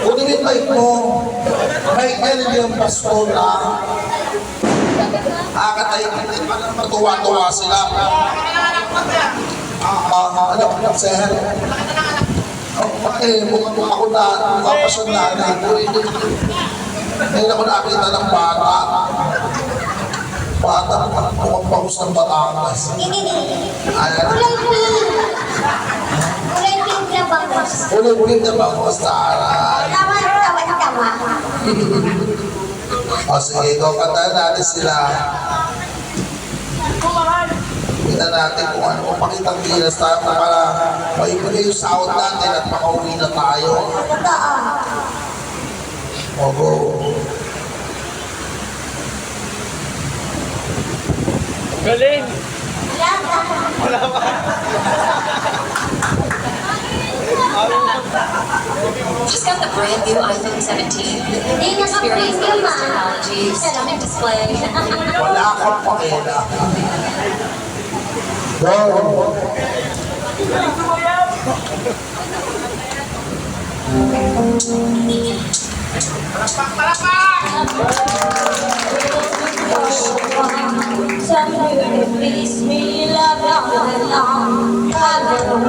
Kung in-invite mo, may ganun yung pasto na akatay, matuwa-tuwa sila. Ano, sir? Mukhang ako na, mapasyon na ngayon ako nakita ng bata. Bata, mukhang bangus ng Batangas. Kulay pink. Kulay pink na bangus. Kulay pink na bangus, Tara. Tawa. O sige, ikaw kantahan natin sila. Kita natin kung ano, kung pakitang kilas tayo para maibigay yung sahod natin at makauwi na tayo. Totoo. O go. Galing! Wala ba? Just got the brand new iPhone 17. Experience the latest technology, stunning display. Wala akong pakila. Go. Somewhere please me love all along. I will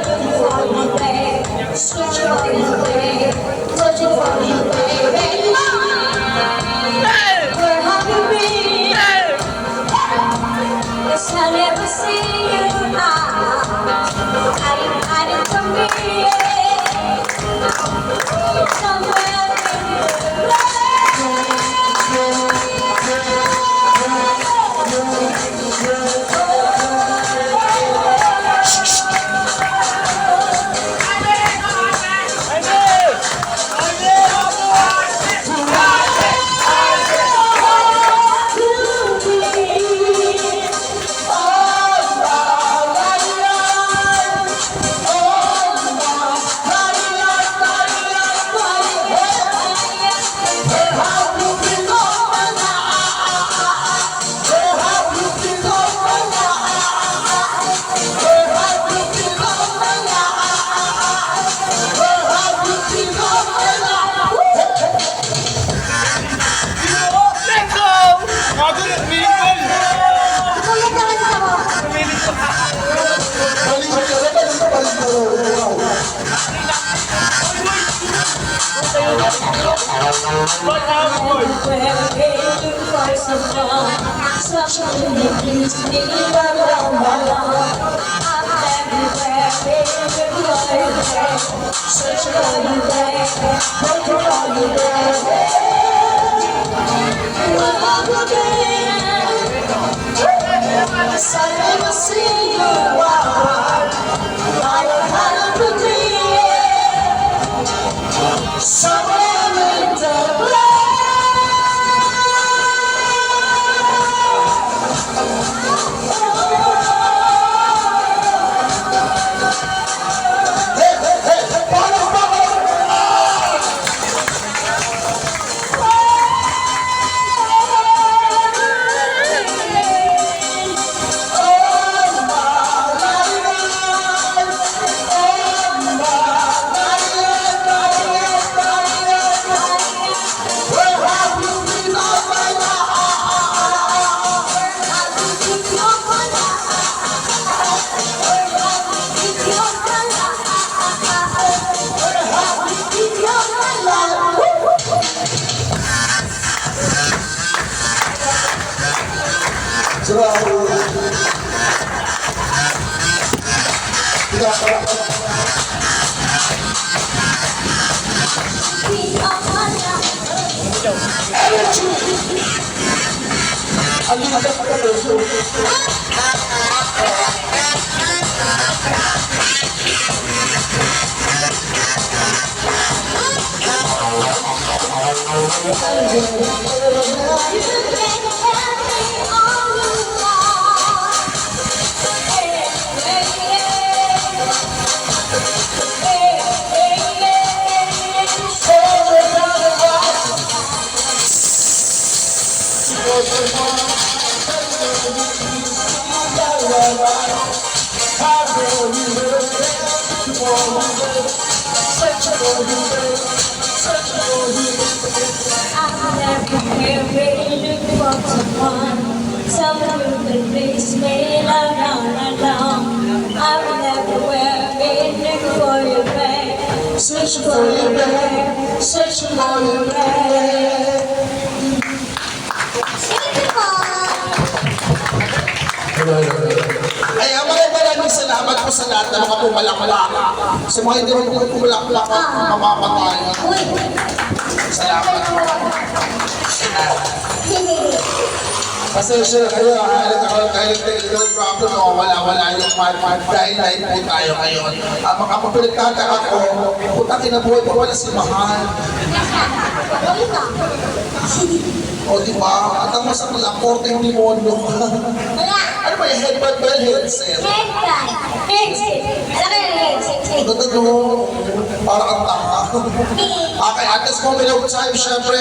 looking for you, babe. Searching for you, babe. Searching for you, baby. Where have you been? 'Cause I never see you now. Are you hiding from me? Somewhere in the I Searching for you, babe. Searching for you, babe. Thank you po. Ay, maraming salamat po sa lahat ng mga pumalakpak. Sa mga hindi rin pumalakpak, mamamatay. Uy. Salamat po. Pasensya na kayo, kahit technical problem o wala yung mark dahil live po tayo ngayon. Makapapaliktaka ko, putang kinabuhay pa wala si Mahal. Uy ka. O diba? At ang masang laporteng demonyo. Wala. Ano ba yung headband ba yung headset? Headband. Headset. Alam ka yung headset. Ano, parang ang tanga. Okay, at this moment of time, syempre,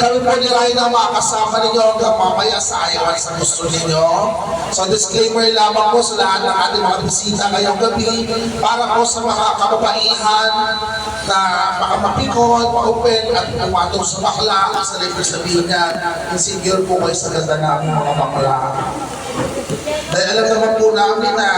kami po ni Raina makakasama ninyo hanggang mamaya sa ayawan sa gusto ninyo. So disclaimer lamang po sa lahat ng ating mga bisita ngayong gabi para po sa mga kababaihan na makamapikon, ma-open at umatong sa bakla sa libre sabihin niya, insecure po kayo sa ganda ng mga bakla. Dahil alam naman po namin na